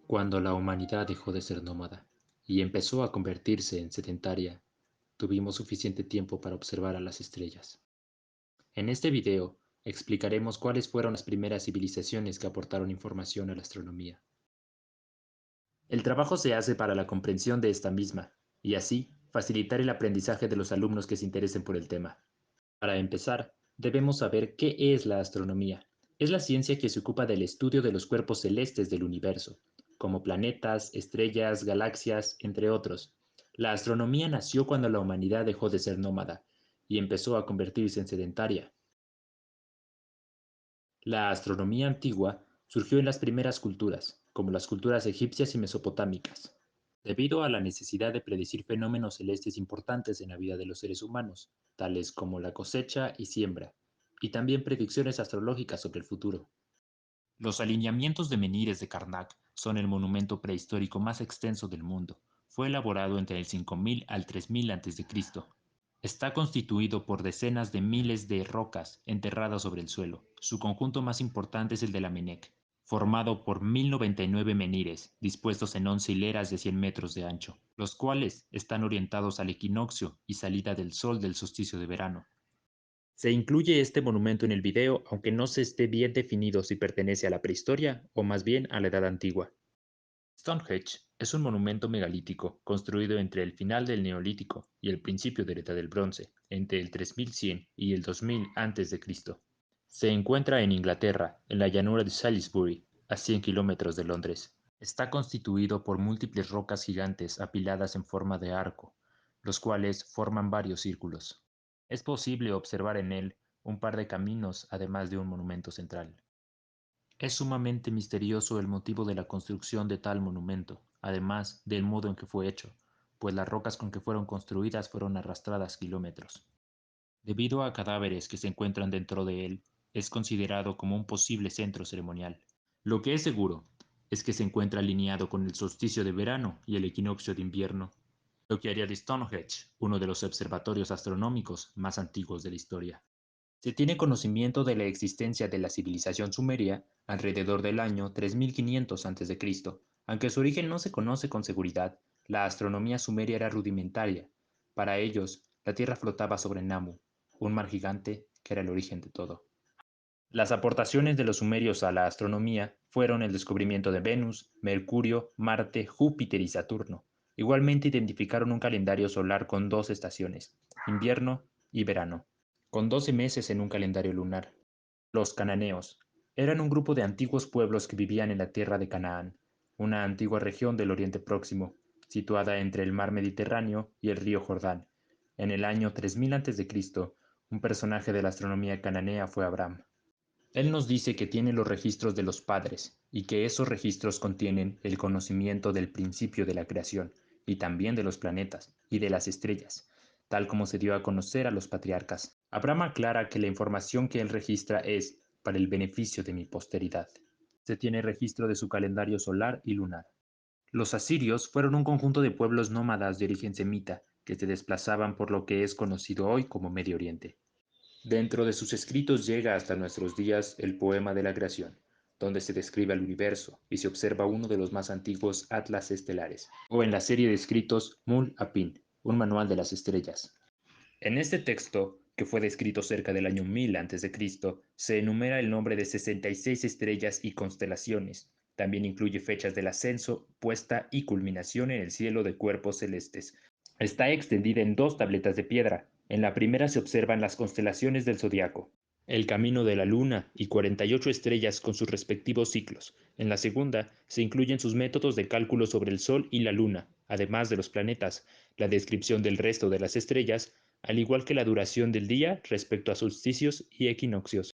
Cuando la humanidad dejó de ser nómada y empezó a convertirse en sedentaria, tuvimos suficiente tiempo para observar a las estrellas. En este video explicaremos cuáles fueron las primeras civilizaciones que aportaron información a la astronomía. El trabajo se hace para la comprensión de esta misma, y así facilitar el aprendizaje de los alumnos que se interesen por el tema. Para empezar, debemos saber qué es la astronomía. Es la ciencia que se ocupa del estudio de los cuerpos celestes del universo, como planetas, estrellas, galaxias, entre otros. La astronomía nació cuando la humanidad dejó de ser nómada y empezó a convertirse en sedentaria. La astronomía antigua surgió en las primeras culturas, como las culturas egipcias y mesopotámicas, debido a la necesidad de predecir fenómenos celestes importantes en la vida de los seres humanos, tales como la cosecha y siembra, y también predicciones astrológicas sobre el futuro. Los alineamientos de menhires de Karnak son el monumento prehistórico más extenso del mundo. Fue elaborado entre el 5000 al 3000 a.C. Está constituido por decenas de miles de rocas enterradas sobre el suelo. Su conjunto más importante es el de la Menec, formado por 1099 menhires, dispuestos en 11 hileras de 100 metros de ancho, los cuales están orientados al equinoccio y salida del sol del solsticio de verano. Se incluye este monumento en el video, aunque no se esté bien definido si pertenece a la prehistoria o más bien a la Edad Antigua. Stonehenge es un monumento megalítico construido entre el final del Neolítico y el principio de la Edad del Bronce, entre el 3100 y el 2000 a.C. Se encuentra en Inglaterra, en la llanura de Salisbury, a 100 kilómetros de Londres. Está constituido por múltiples rocas gigantes apiladas en forma de arco, los cuales forman varios círculos. Es posible observar en él un par de caminos además de un monumento central. Es sumamente misterioso el motivo de la construcción de tal monumento, además del modo en que fue hecho, pues las rocas con que fueron construidas fueron arrastradas kilómetros. Debido a cadáveres que se encuentran dentro de él, es considerado como un posible centro ceremonial. Lo que es seguro es que se encuentra alineado con el solsticio de verano y el equinoccio de invierno, lo que haría de Stonehenge uno de los observatorios astronómicos más antiguos de la historia. Se tiene conocimiento de la existencia de la civilización sumeria alrededor del año 3500 a.C. Aunque su origen no se conoce con seguridad, la astronomía sumeria era rudimentaria. Para ellos, la Tierra flotaba sobre Namu, un mar gigante que era el origen de todo. Las aportaciones de los sumerios a la astronomía fueron el descubrimiento de Venus, Mercurio, Marte, Júpiter y Saturno. Igualmente identificaron un calendario solar con dos estaciones, invierno y verano, con 12 meses en un calendario lunar. Los cananeos eran un grupo de antiguos pueblos que vivían en la tierra de Canaán, una antigua región del Oriente Próximo, situada entre el mar Mediterráneo y el río Jordán. En el año 3000 a.C., un personaje de la astronomía cananea fue Abraham. Él nos dice que tiene los registros de los padres y que esos registros contienen el conocimiento del principio de la creación y también de los planetas y de las estrellas, tal como se dio a conocer a los patriarcas. Abraham aclara que la información que él registra es para el beneficio de mi posteridad. Se tiene registro de su calendario solar y lunar. Los asirios fueron un conjunto de pueblos nómadas de origen semita que se desplazaban por lo que es conocido hoy como Medio Oriente. Dentro de sus escritos llega hasta nuestros días el poema de la creación, donde se describe el universo y se observa uno de los más antiguos atlas estelares, o en la serie de escritos Mul Apin, un manual de las estrellas. En este texto, que fue descrito cerca del año 1000 a.C., se enumera el nombre de 66 estrellas y constelaciones. También incluye fechas del ascenso, puesta y culminación en el cielo de cuerpos celestes. Está extendida en dos tabletas de piedra. En la primera se observan las constelaciones del zodiaco, el camino de la luna y 48 estrellas con sus respectivos ciclos. En la segunda se incluyen sus métodos de cálculo sobre el Sol y la Luna, además de los planetas, la descripción del resto de las estrellas, al igual que la duración del día respecto a solsticios y equinoccios.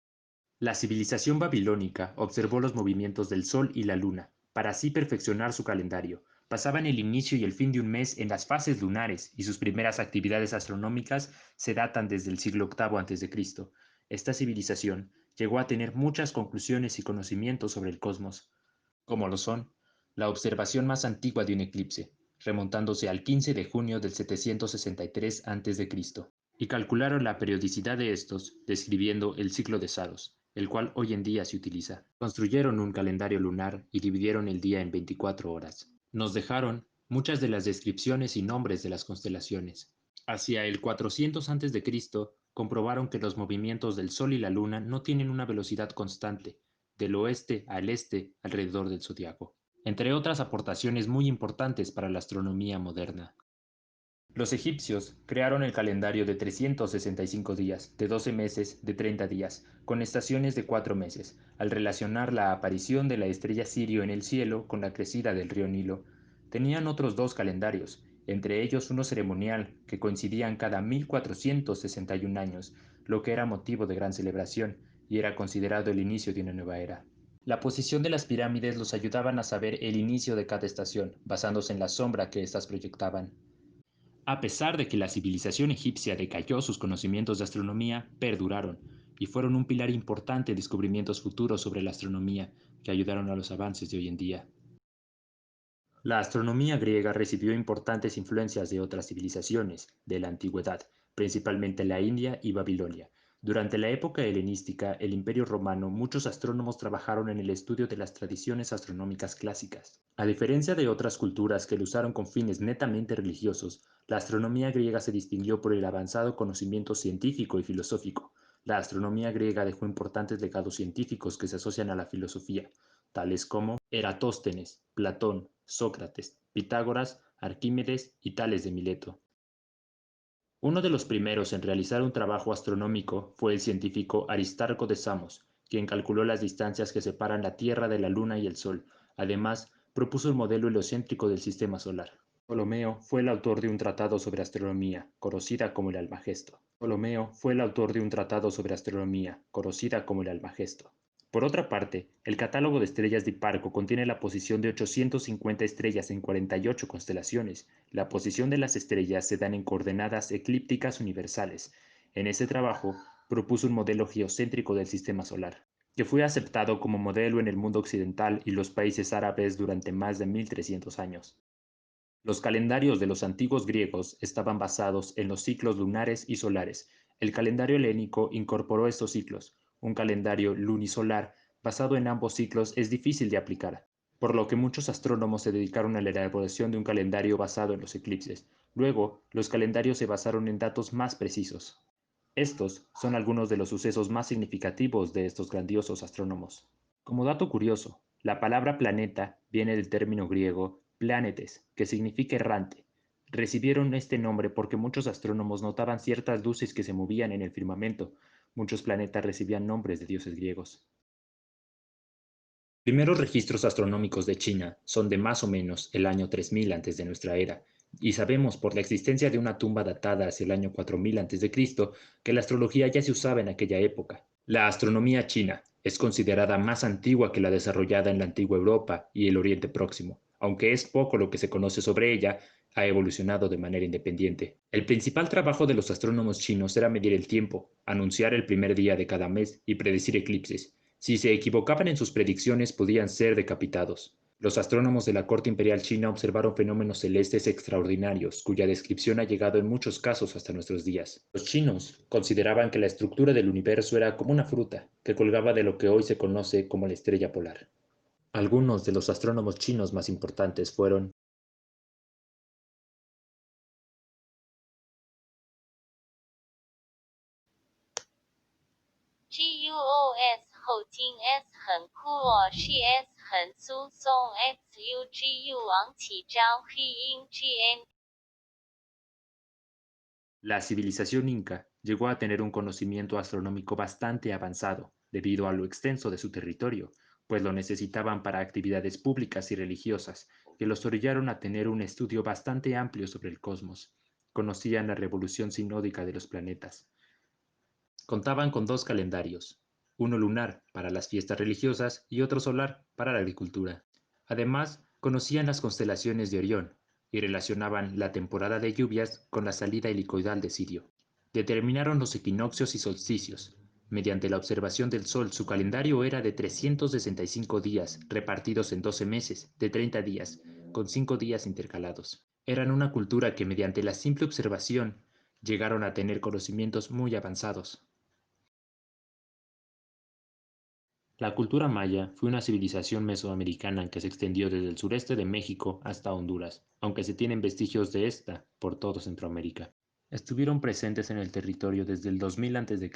La civilización babilónica observó los movimientos del Sol y la Luna, para así perfeccionar su calendario. Pasaban el inicio y el fin de un mes en las fases lunares, y sus primeras actividades astronómicas se datan desde el siglo VIII a.C. Esta civilización llegó a tener muchas conclusiones y conocimientos sobre el cosmos, como lo son la observación más antigua de un eclipse, remontándose al 15 de junio del 763 a.C., y calcularon la periodicidad de estos describiendo el ciclo de Saros, el cual hoy en día se utiliza. Construyeron un calendario lunar y dividieron el día en 24 horas. Nos dejaron muchas de las descripciones y nombres de las constelaciones. Hacia el 400 a.C., comprobaron que los movimientos del Sol y la Luna no tienen una velocidad constante, del oeste al este alrededor del zodiaco, entre otras aportaciones muy importantes para la astronomía moderna. Los egipcios crearon el calendario de 365 días, de 12 meses, de 30 días, con estaciones de 4 meses, al relacionar la aparición de la estrella Sirio en el cielo con la crecida del río Nilo. Tenían otros dos calendarios, entre ellos uno ceremonial, que coincidían cada 1461 años, lo que era motivo de gran celebración, y era considerado el inicio de una nueva era. La posición de las pirámides los ayudaban a saber el inicio de cada estación, basándose en la sombra que éstas proyectaban. A pesar de que la civilización egipcia decayó, sus conocimientos de astronomía perduraron y fueron un pilar importante en descubrimientos futuros sobre la astronomía que ayudaron a los avances de hoy en día. La astronomía griega recibió importantes influencias de otras civilizaciones de la antigüedad, principalmente la India y Babilonia. Durante la época helenística, el Imperio Romano, muchos astrónomos trabajaron en el estudio de las tradiciones astronómicas clásicas. A diferencia de otras culturas que lo usaron con fines netamente religiosos, la astronomía griega se distinguió por el avanzado conocimiento científico y filosófico. La astronomía griega dejó importantes legados científicos que se asocian a la filosofía, tales como Eratóstenes, Platón, Sócrates, Pitágoras, Arquímedes y Tales de Mileto. Uno de los primeros en realizar un trabajo astronómico fue el científico Aristarco de Samos, quien calculó las distancias que separan la Tierra de la Luna y el Sol. Además, propuso un modelo heliocéntrico del sistema solar. Ptolomeo fue el autor de un tratado sobre astronomía, conocida como el Almagesto. Ptolomeo fue el autor de un tratado sobre astronomía, conocida como el Almagesto. Por otra parte, el catálogo de estrellas de Hiparco contiene la posición de 850 estrellas en 48 constelaciones. La posición de las estrellas se dan en coordenadas eclípticas universales. En ese trabajo, propuso un modelo geocéntrico del sistema solar, que fue aceptado como modelo en el mundo occidental y los países árabes durante más de 1300 años. Los calendarios de los antiguos griegos estaban basados en los ciclos lunares y solares. El calendario helénico incorporó estos ciclos. Un calendario lunisolar basado en ambos ciclos es difícil de aplicar, por lo que muchos astrónomos se dedicaron a la elaboración de un calendario basado en los eclipses. Luego, los calendarios se basaron en datos más precisos. Estos son algunos de los sucesos más significativos de estos grandiosos astrónomos. Como dato curioso, la palabra planeta viene del término griego planetes, que significa errante. Recibieron este nombre porque muchos astrónomos notaban ciertas luces que se movían en el firmamento. Muchos planetas recibían nombres de dioses griegos. Los primeros registros astronómicos de China son de más o menos el año 3000 antes de nuestra era, y sabemos por la existencia de una tumba datada hacia el año 4000 a.C. que la astrología ya se usaba en aquella época. La astronomía china es considerada más antigua que la desarrollada en la antigua Europa y el Oriente Próximo, aunque es poco lo que se conoce sobre ella, ha evolucionado de manera independiente. El principal trabajo de los astrónomos chinos era medir el tiempo, anunciar el primer día de cada mes y predecir eclipses. Si se equivocaban en sus predicciones podían ser decapitados. Los astrónomos de la corte imperial china observaron fenómenos celestes extraordinarios, cuya descripción ha llegado en muchos casos hasta nuestros días. Los chinos consideraban que la estructura del universo era como una fruta, que colgaba de lo que hoy se conoce como la estrella polar. Algunos de los astrónomos chinos más importantes fueron GUOS 后金 S 横库哦 CS 横苏松 XUGU 王启昭 He GN La civilización inca llegó a tener un conocimiento astronómico bastante avanzado, debido a lo extenso de su territorio, pues lo necesitaban para actividades públicas y religiosas, que los orillaron a tener un estudio bastante amplio sobre el cosmos. Conocían la revolución sinódica de los planetas. Contaban con dos calendarios, uno lunar para las fiestas religiosas y otro solar para la agricultura. Además, conocían las constelaciones de Orión y relacionaban la temporada de lluvias con la salida helicoidal de Sirio. Determinaron los equinoccios y solsticios. Mediante la observación del Sol, su calendario era de 365 días, repartidos en 12 meses, de 30 días, con 5 días intercalados. Eran una cultura que mediante la simple observación llegaron a tener conocimientos muy avanzados. La cultura maya fue una civilización mesoamericana que se extendió desde el sureste de México hasta Honduras, aunque se tienen vestigios de esta por todo Centroamérica. Estuvieron presentes en el territorio desde el 2000 a.C.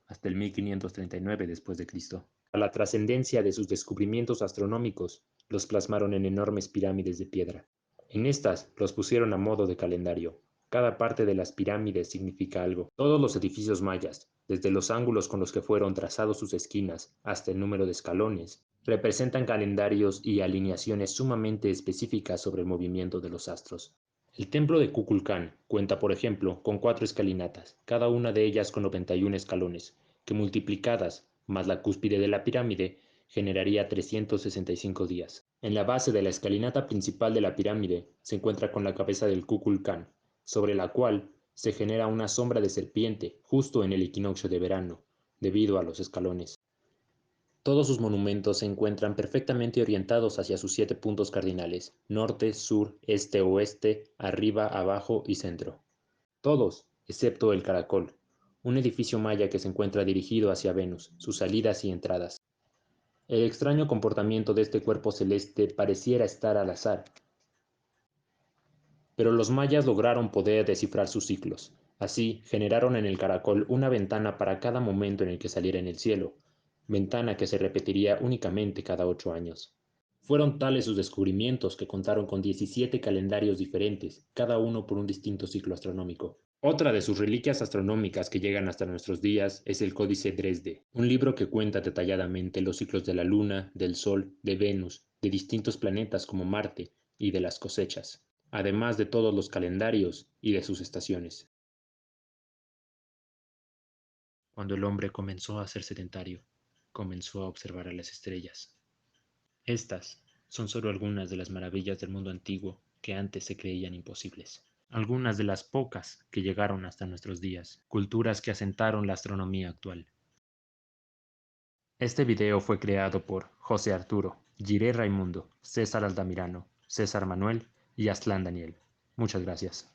hasta el 1539 después de Cristo. A la trascendencia de sus descubrimientos astronómicos, los plasmaron en enormes pirámides de piedra. En estas los pusieron a modo de calendario. Cada parte de las pirámides significa algo. Todos los edificios mayas, desde los ángulos con los que fueron trazados sus esquinas hasta el número de escalones, representan calendarios y alineaciones sumamente específicas sobre el movimiento de los astros. El templo de Kukulcán cuenta, por ejemplo, con 4 escalinatas, cada una de ellas con 91 escalones, que multiplicadas, más la cúspide de la pirámide, generaría 365 días. En la base de la escalinata principal de la pirámide se encuentra con la cabeza del Kukulcán, sobre la cual se genera una sombra de serpiente justo en el equinoccio de verano, debido a los escalones. Todos sus monumentos se encuentran perfectamente orientados hacia sus 7 puntos cardinales: norte, sur, este, oeste, arriba, abajo y centro. Todos, excepto el caracol, un edificio maya que se encuentra dirigido hacia Venus, sus salidas y entradas. El extraño comportamiento de este cuerpo celeste pareciera estar al azar, pero los mayas lograron poder descifrar sus ciclos. Así, generaron en el caracol una ventana para cada momento en el que saliera en el cielo, ventana que se repetiría únicamente cada 8 años. Fueron tales sus descubrimientos que contaron con 17 calendarios diferentes, cada uno por un distinto ciclo astronómico. Otra de sus reliquias astronómicas que llegan hasta nuestros días es el Códice Dresde, un libro que cuenta detalladamente los ciclos de la Luna, del Sol, de Venus, de distintos planetas como Marte y de las cosechas, además de todos los calendarios y de sus estaciones. Cuando el hombre comenzó a ser sedentario, comenzó a observar a las estrellas. Estas son solo algunas de las maravillas del mundo antiguo que antes se creían imposibles. Algunas de las pocas que llegaron hasta nuestros días, culturas que asentaron la astronomía actual. Este video fue creado por José Arturo, Jiré Raimundo, César Altamirano, César Manuel y Astlán Daniel. Muchas gracias.